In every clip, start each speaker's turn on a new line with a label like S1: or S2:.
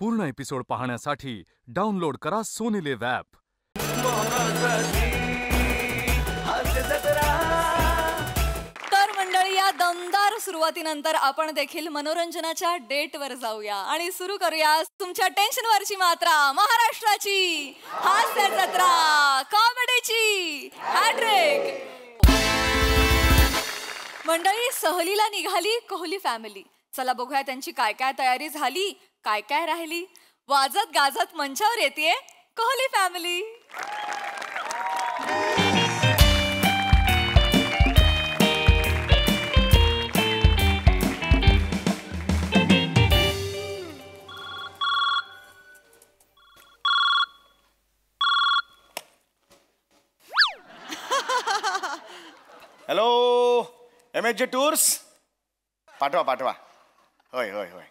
S1: पूर्ण एपिसोड पाहण्यासाठी डाउनलोड करा सोनी लिव्ह ॲप.
S2: तर मंडळी, या दमदार सुरुवातीनंतर आपण देखील मनोरंजनाच्या डेटवर जाऊया आणि सुरू करूया तुमच्या टेन्शनवरची मात्रा, महाराष्ट्राची हास्य जत्रा, कॉमेडीची हॅट्रिक. मंडळी, सहलीला निघाली कोहली फॅमिली. चला बघूया त्यांची काय काय तयारी झाली, काय काय राहिली. वाजत गाजत मंचावर येते Kohli family.
S3: Hello, MHJ tours. पाठवा पाठवा. होय होय होय.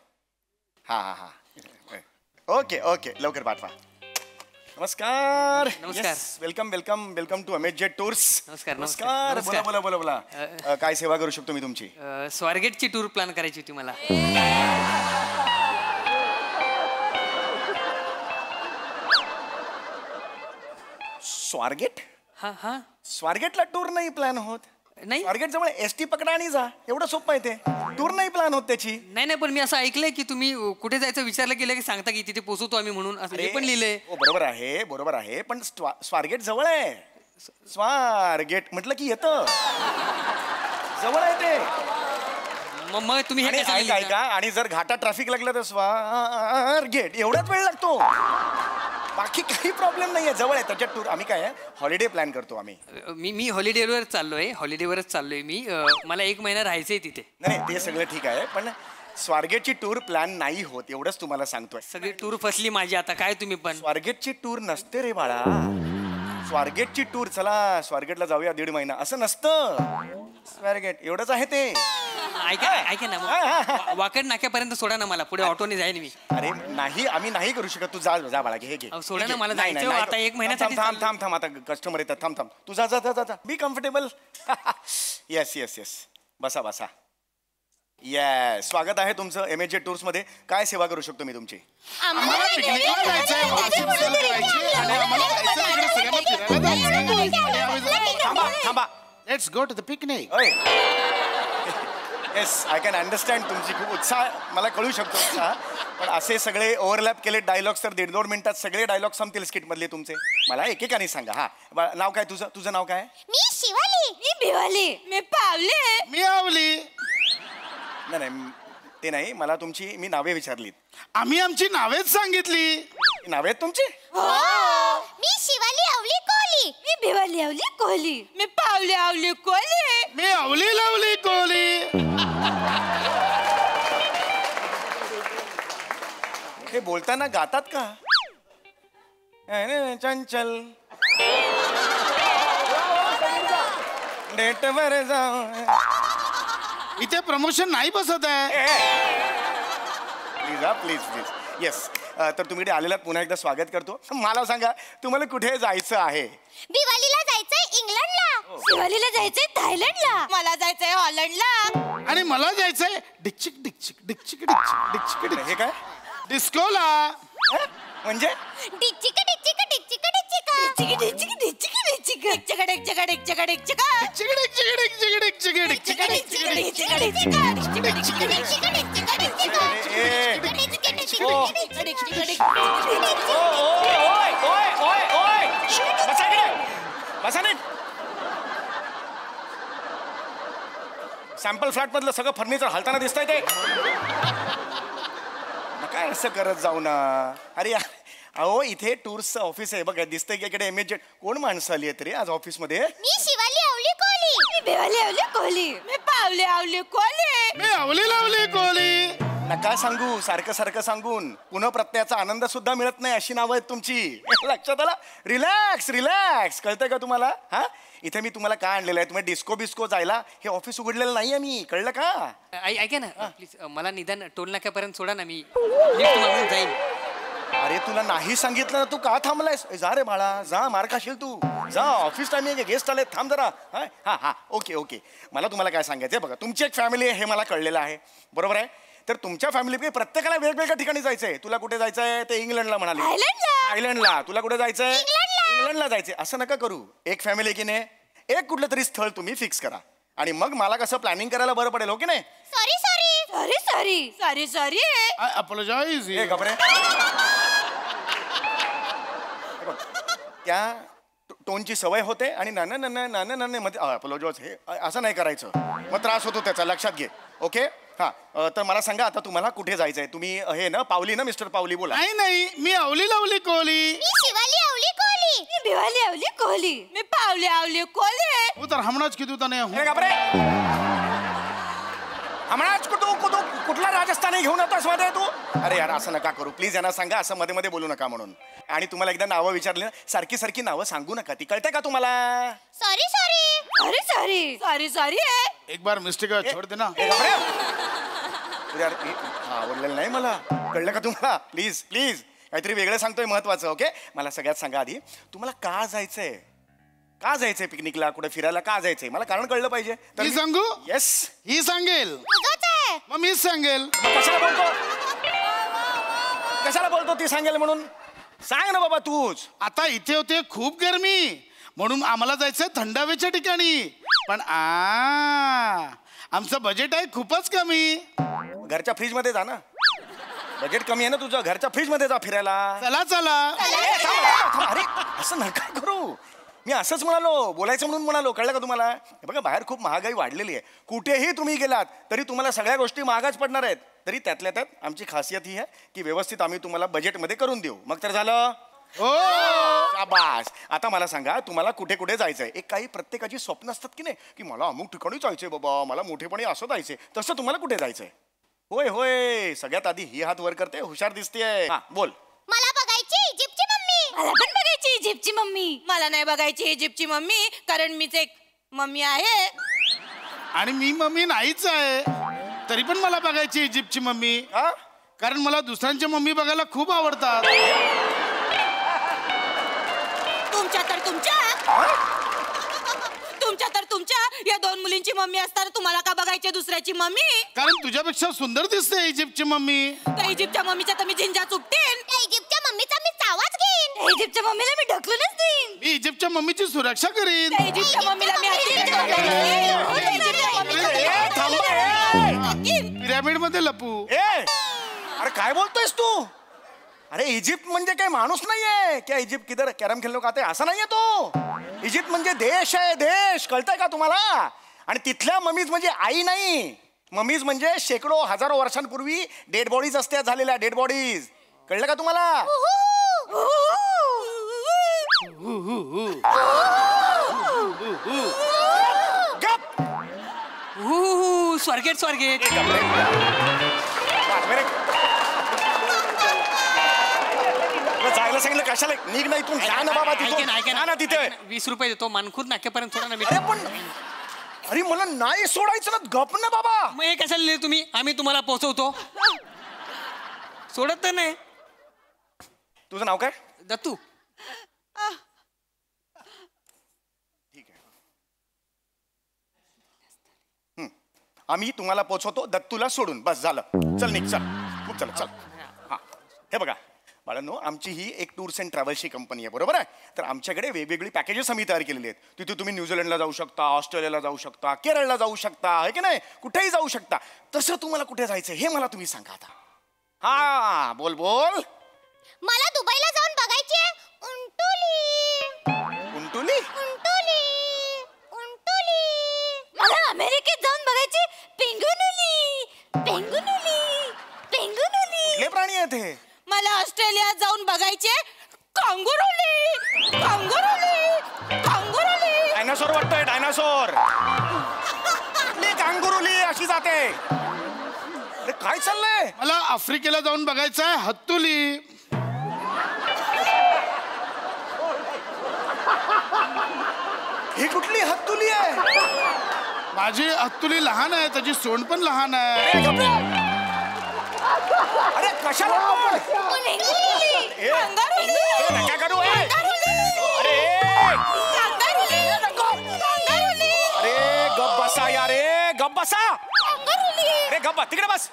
S3: हां हां हां. ओके ओके, लवकर पाठवा. नमस्कार.
S4: नमस्कार.
S3: Welcome welcome welcome to MHJ tours.
S4: नमस्कार.
S3: नमस्कार. बोला बोला बोला बोला. काय सेवा करू शकतो मी तुमची?
S4: स्वारगेटची टूर प्लॅन करायची होती मला.
S3: स्वारगेट?
S4: हा हा.
S3: स्वारगेटला टूर नाही प्लॅन होत.
S4: नाही
S3: स्वारगेट जवळ ST पकडा आणि जा, एवढं सोपं आहे ते. टूर नाही प्लॅन होत त्याची.
S4: नाही नाही, पण मी असं ऐकलंय की तुम्ही कुठे जायचं विचारलं गेलं की सांगता की तिथे पोहोचवतो आम्ही म्हणून, असं हे पण लिहिलंय.
S3: हो बरोबर आहे बरोबर आहे, पण स्वारगेट जवळ आहे. स्वारगेट म्हटलं की येतं, जवळ आहे ते.
S4: मग तुम्ही हे काय
S3: काय का, आणि जर घाटात ट्रॅफिक लागलं तर स्वारगेट एवढाच वेळ लागतो. बाकी काही प्रॉब्लेम नाहीये, जवळ आहे. त्याच्यात टूर आम्ही काय हॉलिडे प्लॅन करतो आम्ही.
S4: मी हॉलिडेवर चाललोय मी. मला 1 महिना राहायचंय तिथे.
S3: नाही ते सगळं ठीक आहे, पण स्वारगेटची टूर प्लॅन नाही होत एवढंच तुम्हाला सांगतोय.
S4: सगळी टूर फसली माझी आता. काय तुम्ही पण.
S3: स्वारगेटची टूर नसते रे बाळा. स्वारगेटची टूर, चला स्वारगेटला जाऊया 1.5 महिना, असं नसतं. स्वारगेट एवढंच आहे ते.
S4: ऐका ना, वाकड नाक्यापर्यंत सोडा ना मला, पुढे ऑटोने जाईन मी.
S3: अरे नाही, आम्ही नाही करू शकत. तू जा जा बाळा, घे घे.
S4: सोडा ना मला, जायचं आता 1 महिन्यासाठी.
S3: थांब थांब थांब, आता कस्टमर येतात. थांब थांब, तू जा जा जा जा. Be comfortable. Yes yes yes, बसा बसा. येस, स्वागत आहे तुमचं MHJ टूर्स मध्ये. काय सेवा करू शकतो मी तुमची?
S5: आम्हाला पिकनिकला जायचंय, वाशिम सेल करायची आणि आम्हाला जायचं तिकडे सगळ्यांना फिरायला जायचं.
S3: थांबा थांबा.
S5: Let's go to the picnic.
S3: Yes, I can understand तुमची खूप उत्साह, मला कळू शकतो उत्साह. पण असे सगळे ओव्हरलॅप केले डायलॉग्स तर 1.5-2 मिनिटात सगळे डायलॉग संपतील स्किट मधले तुमचे. मला एकेकाने सांगा. हा, नाव काय तुझं? तुझं नाव काय?
S2: मी शिवाली. मी भिवाली. मी पावले.
S5: मी आवली.
S3: नाही नाही ते नाही, मला तुमची मी नावे विचारलीत.
S5: आम्ही आमची नावेच सांगितली.
S3: नावे आहेत तुमची?
S2: मी शिवाली आवली कोहली. मी भिवाली आवली कोहली. मी पावले आवली कोहली.
S5: मी आवली लावली कोहली.
S3: हे बोलताना गातात का? चंचल डेटवर जाऊ.
S5: इथे प्रमोशन नाही बसत आहे.
S3: प्लीज हा, प्लीज प्लीज. येस, तर तुम्ही इकडे आलेलात, पुन्हा एकदा स्वागत करतो. मला सांगा, तुम्हाला कुठे जायचं आहे?
S2: भिवालीला जायचंय इंग्लंडला. शिवालीला जायचंय थायलंडला. मला जायचंय हॉलंडला.
S5: आणि मला जायचंय डिक्चिक डिक्चिक डिक्चिक डिक्चिक डिक्चिक.
S3: हे काय?
S5: डिस्कोला.
S3: म्हणजे
S2: डिचिक डिचिक डिचिक डिचिक डिचिक डिचिक डिचिक डिचिक डिचिक डिचिक डिचिक
S3: सॅम्पल फ्लॅट मधलं सगळं फर्निचर हलताना दिसतंय ते. काय असं करत जाऊ ना. अरे अहो, इथे टूर्सचं ऑफिस आहे बघा, दिसतंय की इकडे MHJ. कोण माणसं आली आहेत रे आज ऑफिस मध्ये?
S2: मी शिवाली आवली कोहली. मी भिवाली आवली कोहली. मी पावले आवली कोहली.
S5: मी आवली लावली कोहली.
S3: नका सांगू, सारखं सारखं सांगून पुनःप्रत्ययाचा आनंद सुद्धा मिळत नाही अशी नावं आहेत तुमची. लक्षात आला? Relax relax. कळतंय का तुम्हाला? हा, इथे मी तुम्हाला काय आणलेलं आहे? तुम्ही डिस्को बिस्को जायला हे ऑफिस उघडलेलं नाहीये मी, कळलं का?
S4: ऐका ना प्लीज, मला निदान टोल नाक्यापर्यंत सोडा ना, मी लिफ्ट मागून जाईन.
S3: अरे तुला नाही सांगितलं ना, तू का थांबलायस? जा रे बाळा, जा, मार खाशील तू. जा, ऑफिस टाइम आहे, गेस्ट आले, थांब जरा. हा हा हा, ओके ओके. मला तुम्हाला काय सांगायचं बघा, तुमची एक फॅमिली आहे हे मला कळलेलं आहे, बरोबर आहे. तर तुमच्या फॅमिली प्रत्येकाला वेगवेगळ्या ठिकाणी जायचंय. तुला कुठे जायचंय ते इंग्लंडला म्हणाली. आयर्लंडला. तुला कुठे जायचंय? इंग्लंडला जायचंय. असं नका करू. एक फॅमिली की नाही एक कुठलं तरी स्थळ तुम्ही फिक्स करा आणि मग मला कसं प्लॅनिंग करायला बरं पडेल. हो की नाही?
S2: Sorry sorry sorry sorry sorry
S5: I apologize.
S3: हे घबरे त्या टोनची सवय होते आणि नाना नाना नाना नाना मध्ये अपोलोजॉज हे असं नाही करायचं. मग त्रास होतो त्याचा. लक्षात घे. ओके हा तर मला सांगा आता तुम्हाला कुठे जायचंय. तुम्ही हे ना पावली ना मिस्टर पावली बोला.
S5: नाही नाही मी अवली लावली कोहली.
S2: शिवाली आवली कोहली. मी भिवाली आवली कोहली. मी पावली आवली कोहली.
S5: वो तर हमणाच किती तने
S3: हे घाबरे हमणाच कुठला राजस्थानी घेऊन येतोस मध्ये तू. अरे यार असं नका करू प्लीज. यांना सांगा असं मध्ये मध्ये बोलू नका म्हणून. आणि तुम्हाला एकदा नावं विचारली ना सारखी सारखी नावं सांगू नका. ती कळते का तुम्हाला?
S2: Sorry sorry sorry sorry sorry sorry
S5: एक बार मिस्टेक छोड़ दे ना.
S3: हे घाबरे यार आवडलेलं नाही मला. कळलं का तुम्हाला? प्लीज प्लीज काहीतरी वेगळं सांगतोय महत्वाचं. ओके मला सगळ्यात सांगा आधी तुम्हाला का जायचंय. का जायचंय पिकनिकला कुठे फिरायला का जायचंय मला कारण कळलं पाहिजे. तर
S5: मी सांगू?
S3: येस.
S5: ही सांगेल मग मीच सांगेल.
S3: कशाला बोलतो ती सांगेल म्हणून. सांग ना बाबा तूच.
S5: आता इथे होते खूप गरमी म्हणून आम्हाला जायचंय थंड हवेच्या ठिकाणी. पण आमचं बजेट आहे खूपच कमी.
S3: घरच्या फ्रीज मध्ये जा ना. बजेट कमी आहे ना तुझं. घरच्या फ्रीज मध्ये जा फिरायला.
S5: चला चला.
S3: अरे असं नका करू. मी असंच म्हणालो बोलायचं म्हणून म्हणालो. कळलं का तुम्हाला? हे बघा बाहेर खूप महागाई वाढलेली आहे. कुठेही तुम्ही गेलात तरी तुम्हाला सगळ्या गोष्टी महागाच पडणार आहेत. तरी त्यातल्या त्यात आमची खासियत ही आहे की व्यवस्थित आम्ही तुम्हाला बजेटमध्ये करून देऊ. मग तर झालं.
S5: हो
S3: शाबास. आता मला सांगा तुम्हाला कुठे कुठे जायचंय. एक काही प्रत्येकाची स्वप्न असतात की नाही की मला अमुक ठिकाणी जायचंय बाबा मला मोठेपणी असं जायचंय. तसं तुम्हाला कुठे जायचंय? होय होय सगळ्यात आधी ही हात वर करते. हुशार दिसतेय. हा बोल.
S2: मला बघायची इजिप्तची मम्मी. मला पण बघायची इजिप्तची मम्मी. मला नाही बघायची इजिप्तची मम्मी कारण मीच एक मम्मी आहे.
S5: आणि मी मम्मी नाहीच आहे. तरी पण मला बघायची इजिप्तची मम्मी.
S3: हा
S5: कारण मला दुसऱ्यांच्या मम्मी बघायला खूप आवडतात.
S2: तुमच्या तर तुमच्या या दोन मुलींची मम्मी असताना तुम्हाला का बघायची दुसऱ्याची मम्मी.
S5: कारण तुझ्यापेक्षा सुंदर दिसते इजिप्तची मम्मी.
S2: त्या इजिप्तच्या मम्मीच्या तर मी झिंजा चुकतेन. त्या इजिप्तच्या मम्मीचा मी चावाच घेईन. त्या इजिप्तच्या मम्मीला मी ढकलूनच देईन.
S5: मी इजिप्तच्या मम्मीची सुरक्षा करीन.
S2: त्या इजिप्तच्या मम्मीला मी
S5: पिरॅमिड मध्ये लपू.
S3: अरे काय बोलतोयस तू? अरे इजिप्त म्हणजे काही माणूस नाहीये. क्या इजिप्त किधर कॅरम खेळलो का ते असं नाहीये तो. इजिप्त म्हणजे देश आहे. देश कळतंय का तुम्हाला? आणि तिथल्या मम्मीज म्हणजे आई नाही. मम्मीज म्हणजे शेकडो हजारो वर्षांपूर्वी डेड बॉडीज असत्या झालेल्या डेड बॉडीज. कळलं का तुम्हाला? गप.
S4: स्वर्गेट स्वर्गेट.
S3: जायला सांगितलं कशाला निघ नाही तू. जा ना बाबा तिथे.
S4: 20 रुपये देतो मानखूर नाक्यापर्यंत थोडा ना.
S3: अरे पण अरे मला नाही सोडायचं ना. गप ना बाबा.
S4: मग हे कशाला लिहिले तुम्ही? आम्ही तुम्हाला पोहोचवतो. सोडत तर नाही.
S3: तुझं नाव काय?
S4: दत्तू.
S3: ठीक आहे. आम्ही तुम्हाला पोहोचवतो दत्तूला सोडून. बस झालं. चल निघ चल. खूप चल चल. हा हे बघा बाळांनो आमची ही एक टूर्स अँड ट्रॅव्हल्सची कंपनी आहे बरोबर आहे. तर आमच्याकडे वेगवेगळी पॅकेजेस आम्ही तयार केलेली आहेत. तिथे तुम्ही न्यूझीलंडला जाऊ शकता ऑस्ट्रेलियाला जाऊ शकता केरळला जाऊ शकता आहे की नाही कुठेही जाऊ शकता. तसं तुम्हाला कुठे जायचं हे मला तुम्ही सांगा आता. हा बोल बोल.
S2: मला दुबईला जाऊन बघायची उंटुली.
S3: उंटुली.
S2: उंटुली उंटुली. मला अमेरिकेत जाऊन बघायची पेंगुनुली. पेंगुनुली पेंगुनुली.
S3: कुठले प्राणी आहेत हे?
S2: मला ऑस्ट्रेलियात जाऊन बघायचे कांगुरुली. कांगुरुली कांगुरुली.
S3: डायनासोर वाटतोय डायनासोर. कुठली कांगुरुली अशी जाते? अरे काय चाललंय?
S5: मला आफ्रिकेला जाऊन बघायचं आहे हत्तुली.
S3: ही कुठली हत्तुली आहे?
S5: माझी हत्तुली लहान आहे त्याची सोंड पण लहान आहे.
S3: अरे कशाला? नका करू. अरे गप बसा यार. गप बसा. अरे गप तिकडे बस.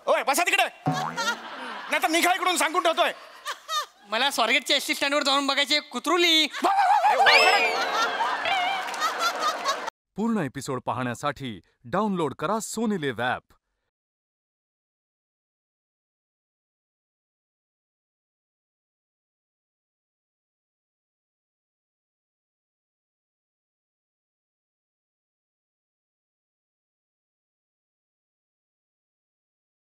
S3: ओय बसा तिकडे नाही तर निघा इकडून सांगून ठेवतोय.
S4: मला स्वारगेटच्या एस टी स्टँडवर जाऊन बघायचे कुत्रुली.
S1: पूर्ण एपिसोड पाहण्यासाठी डाउनलोड करा सोनी लिव्ह ॲप.